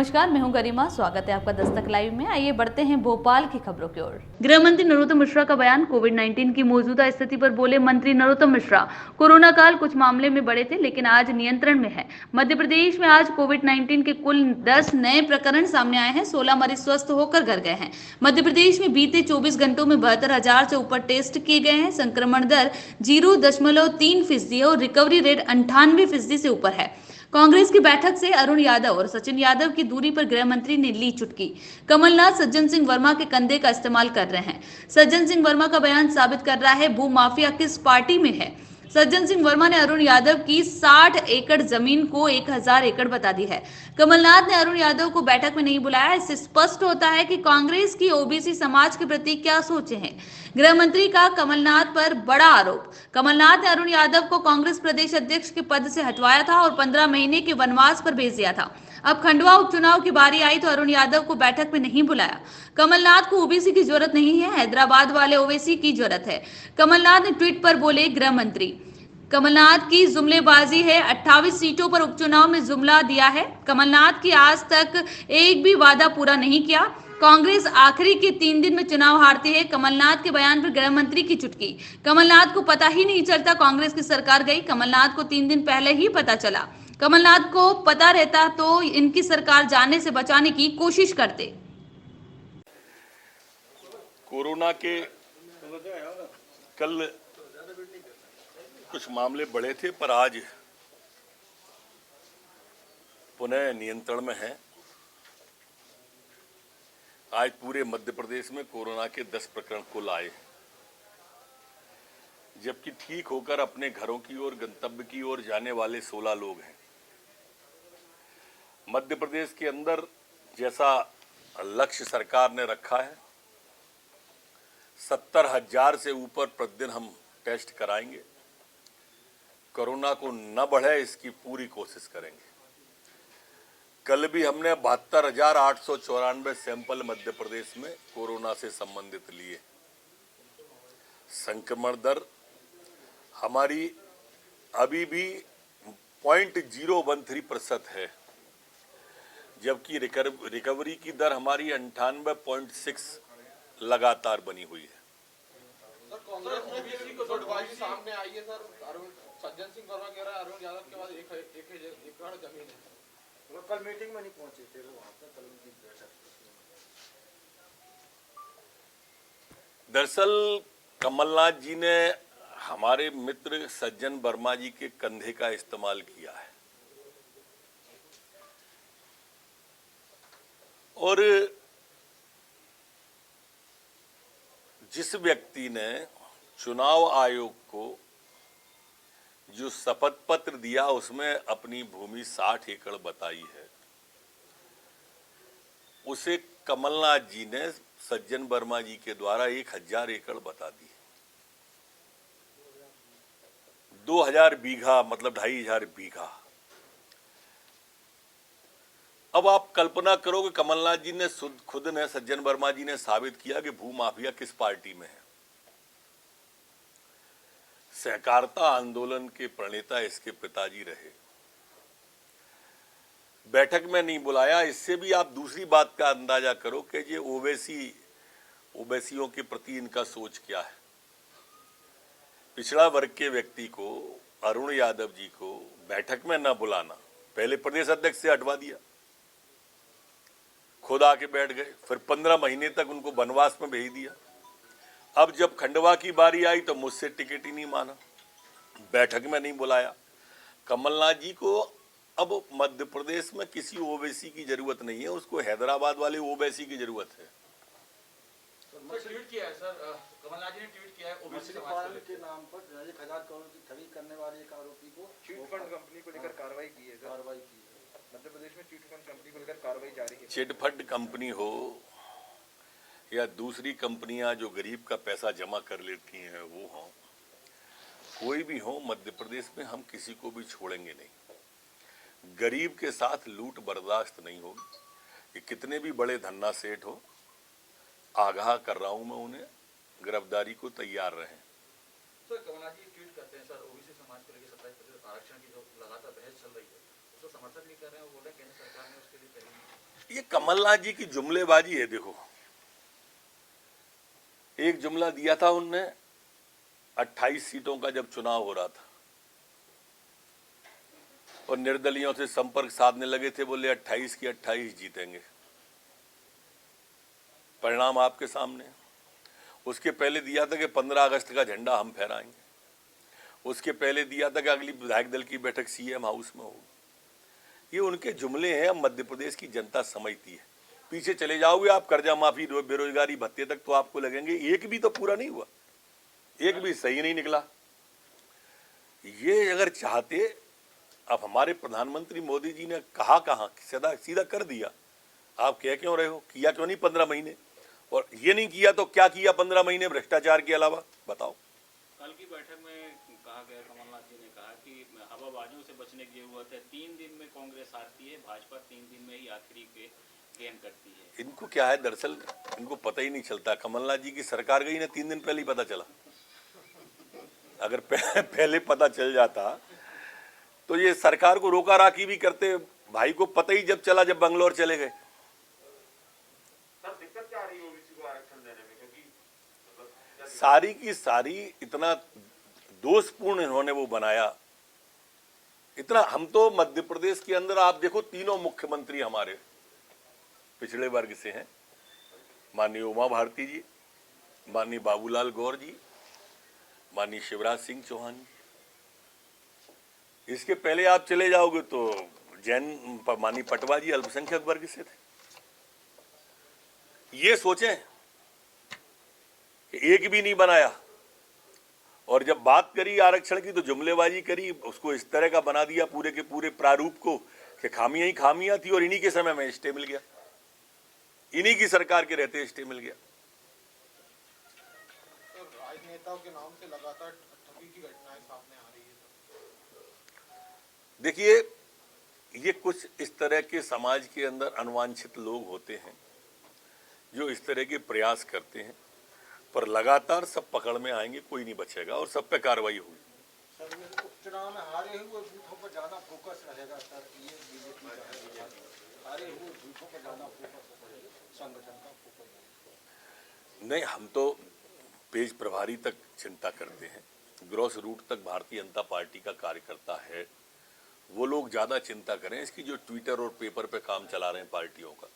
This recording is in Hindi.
नमस्कार, मैं हूं गरिमा। स्वागत है आपका दस्तक लाइव में। आइए बढ़ते हैं भोपाल की खबरों की ओर। गृह मंत्री नरोत्तम मिश्रा का बयान। कोविड-19 की मौजूदा स्थिति पर बोले मंत्री नरोत्तम मिश्रा। कोरोना काल कुछ मामले में बढ़े थे, लेकिन आज नियंत्रण में है। मध्य प्रदेश में आज कोविड-19 के कुल 10 नए प्रकरण सामने आए हैं। 16 मरीज स्वस्थ होकर घर गए हैं। मध्य प्रदेश में बीते 24 घंटों में 72,000 से ऊपर टेस्ट किए गए हैं। संक्रमण दर 0.3% और रिकवरी रेट 98% से ऊपर है। कांग्रेस की बैठक से अरुण यादव और सचिन यादव की दूरी पर गृह मंत्री ने ली चुटकी। कमलनाथ सज्जन सिंह वर्मा के कंधे का इस्तेमाल कर रहे हैं। सज्जन सिंह वर्मा का बयान साबित कर रहा है भू माफिया किस पार्टी में है। सज्जन सिंह वर्मा ने अरुण यादव की 60 एकड़ जमीन को 1000 एकड़ बता दी है। कमलनाथ ने अरुण यादव को बैठक में नहीं बुलाया। इससे स्पष्ट होता है कि कांग्रेस की ओबीसी समाज के प्रति क्या सोचे हैं। गृह मंत्री का कमलनाथ पर बड़ा आरोप। कमलनाथ ने अरुण यादव को कांग्रेस प्रदेश अध्यक्ष के पद से हटवाया था और 15 महीने के वनवास पर भेज दिया था। अब खंडवा उपचुनाव की बारी आई तो अरुण यादव को बैठक में नहीं बुलाया। कमलनाथ को ओबीसी की जरूरत नहीं है, हैदराबाद वाले ओवैसी की जरूरत है। कमलनाथ ने ट्वीट पर बोले गृह मंत्री। कमलनाथ की जुमलेबाजी है। 28 सीटों पर उपचुनाव में जुमला दिया है। कमलनाथ की आज तक एक भी वादा पूरा नहीं किया। कांग्रेस आखिरी के 3 दिन में चुनाव हारती है। कमलनाथ के बयान पर गृह मंत्री की चुटकी। कमलनाथ को पता ही नहीं चलता कांग्रेस की सरकार गई। कमलनाथ को 3 दिन पहले ही पता चला। कमलनाथ को पता रहता तो इनकी सरकार जाने से बचाने की कोशिश करते। कोरोना के कल कुछ मामले बढ़े थे, पर आज पुनः नियंत्रण में है। आज पूरे मध्य प्रदेश में कोरोना के 10 प्रकरण कुल आए, जबकि ठीक होकर अपने घरों की ओर, गंतव्य की ओर जाने वाले 16 लोग हैं। मध्य प्रदेश के अंदर जैसा लक्ष्य सरकार ने रखा है, 70,000 से ऊपर प्रतिदिन हम टेस्ट कराएंगे। कोरोना को न बढ़े इसकी पूरी कोशिश करेंगे। कल भी हमने 72,894 सैंपल मध्य प्रदेश में कोरोना से संबंधित लिए। संक्रमण दर हमारी अभी भी 0.013% है, जबकि रिकवरी की दर हमारी 98.6 लगातार बनी हुई है। सर, कांग्रेस ओबीसी को गुटबाजी सामने आई है। सर, सज्जन सिंह वर्मा कह रहा है अरुण यादव के बाद एक एकड़ जमीन है। वो कल मीटिंग में नहीं पहुंचे थे, वो वहां पर कल उनकी बैठक। दरअसल कमलनाथ जी ने हमारे मित्र सज्जन वर्मा जी के कंधे का इस्तेमाल किया है और जिस व्यक्ति ने चुनाव आयोग को जो शपथ पत्र दिया उसमें अपनी भूमि 60 एकड़ बताई है, उसे कमलनाथ जी ने सज्जन वर्मा जी के द्वारा 1000 एकड़ बता दी। 2000 बीघा मतलब 2500 बीघा। अब आप कल्पना करो कि कमलनाथ जी ने खुद ने, सज्जन वर्मा जी ने साबित किया कि भू माफिया किस पार्टी में है। सहकारिता आंदोलन के प्रणेता इसके पिताजी रहे। बैठक में नहीं बुलाया। इससे भी आप दूसरी बात का अंदाजा करो कि ये ओबीसियों के प्रति इनका सोच क्या है। पिछड़ा वर्ग के व्यक्ति को, अरुण यादव जी को बैठक में न बुलाना, पहले प्रदेश अध्यक्ष से हटवा दिया, खुद आके बैठ गए, फिर 15 महीने तक उनको वनवास में भेज दिया। अब जब खंडवा की बारी आई तो मुझसे टिकट ही नहीं माना, बैठक में नहीं बुलाया। कमलनाथ जी को अब मध्य प्रदेश में किसी ओवैसी की जरूरत नहीं है, उसको हैदराबाद वाले ओवैसी की जरूरत है। ट्वीट किया है सर, कमलनाथ जी ने ट्वीट किया है ओबीसी समाज के नाम पर 1000 करोड़ की ठगी करने वाले एक आरोपी को चिट फंड कंपनी को लेकर कार्रवाई की है। मध्य प्रदेश में चिट फंड कंपनी को लेकर कार्रवाई जारी है। चिट फंड कंपनी हो या दूसरी कंपनियां जो गरीब का पैसा जमा कर लेती हैं वो हो, कोई भी हो, मध्य प्रदेश में हम किसी को भी छोड़ेंगे नहीं। गरीब के साथ लूट बर्दाश्त नहीं होगी। कि कितने भी बड़े धन्ना सेठ हो, आगाह कर रहा हूं मैं उन्हें, गिरफ्तारी को तैयार रहें। सर, कमलनाथ जी ट्वीट करते हैं सर, ओबीसी समाज को लेकर 27% आरक्षण की जो लगातार बहस चल रही है उसको समर्थन नहीं कर रहे हैं। वो बोल रहे हैं केंद्र सरकार ने उसके लिए ये कमलनाथ जी की जुमलेबाजी है। देखो, एक जुमला दिया था उनने 28 सीटों का जब चुनाव हो रहा था और निर्दलियों से संपर्क साधने लगे थे, बोले 28 की 28 जीतेंगे। परिणाम आपके सामने। उसके पहले दिया था कि 15 अगस्त का झंडा हम फहराएंगे। उसके पहले दिया था कि अगली विधायक दल की बैठक सीएम हाउस में होगी। ये उनके जुमले हैं, अब मध्य प्रदेश की जनता समझती है। पीछे चले जाओगे आप कर्जा माफी, बेरोजगारी भत्ते तक, तो आपको लगेंगे एक भी तो पूरा नहीं हुआ, एक भी सही नहीं निकला। ये अगर चाहते, अब हमारे प्रधानमंत्री मोदी जी ने कहा सीधा सीधा कर दिया। आप कह क्यों रहे हो, किया क्यों नहीं 15 महीने? और ये नहीं किया तो क्या किया 15 महीने भ्रष्टाचार के अलावा? बताओ। कल की बैठक में कहा गया, कमलनाथ जी ने कहा कि हवाबाजों से बचने की जरूरत है। 3 दिन में कांग्रेस हारती है, भाजपा 3 दिन में ही आखिरी पे गेन करती है। इनको क्या है, दरअसल इनको पता ही नहीं चलता। कमलनाथ जी की सरकार गई ना 3 दिन पहले ही पता चला। अगर पहले पता चल जाता तो ये सरकार को रोका राखी भी करते। भाई को पता ही जब चला, जब बंगलौर चले गए। दिक्कत क्या आ रही है ओबीसी को आरक्षण देने में? क्योंकि सारी की सारी इतना दोषपूर्ण इन्होंने वो बनाया, इतना। हम तो मध्य प्रदेश के अंदर आप देखो, तीनों मुख्यमंत्री हमारे पिछड़े वर्ग से हैं। माननीय उमा भारती जी, माननीय बाबूलाल गौर जी, माननीय शिवराज सिंह चौहान जी। इसके पहले आप चले जाओगे तो जैन माननीय पटवा जी अल्पसंख्यक वर्ग से थे। ये सोचें कि एक भी नहीं बनाया, और जब बात करी आरक्षण की तो जुमलेबाजी करी, उसको इस तरह का बना दिया पूरे के पूरे प्रारूप को कि खामियां ही खामियां थी। और इन्हीं के समय में स्टे मिल गया, इन्हीं की सरकार के रहते स्टे मिल गया। तो राजनेताओं के नाम से लगातार ठगी की घटनाएं सामने आ रही है। देखिए, ये कुछ इस तरह के समाज के अंदर अनवांछित लोग होते हैं जो इस तरह के प्रयास करते हैं, पर लगातार सब पकड़ में आएंगे, कोई नहीं बचेगा और सब पे कार्रवाई होगी। सर, ये उपचुनाव में हारे हुए बूथों पर ज्यादा फोकस रहेगा सर, ये बीजेपी का है। हारे हुए बूथों पर ज्यादा फोकस रहेगा, संगठन का फोकस नहीं, हम तो पेज प्रभारी तक चिंता करते हैं, ग्रॉस रूट तक भारतीय जनता पार्टी का कार्यकर्ता है, वो लोग ज्यादा चिंता करें। इसकी जो ट्विटर और पेपर पे काम चला रहे हैं पार्टियों का,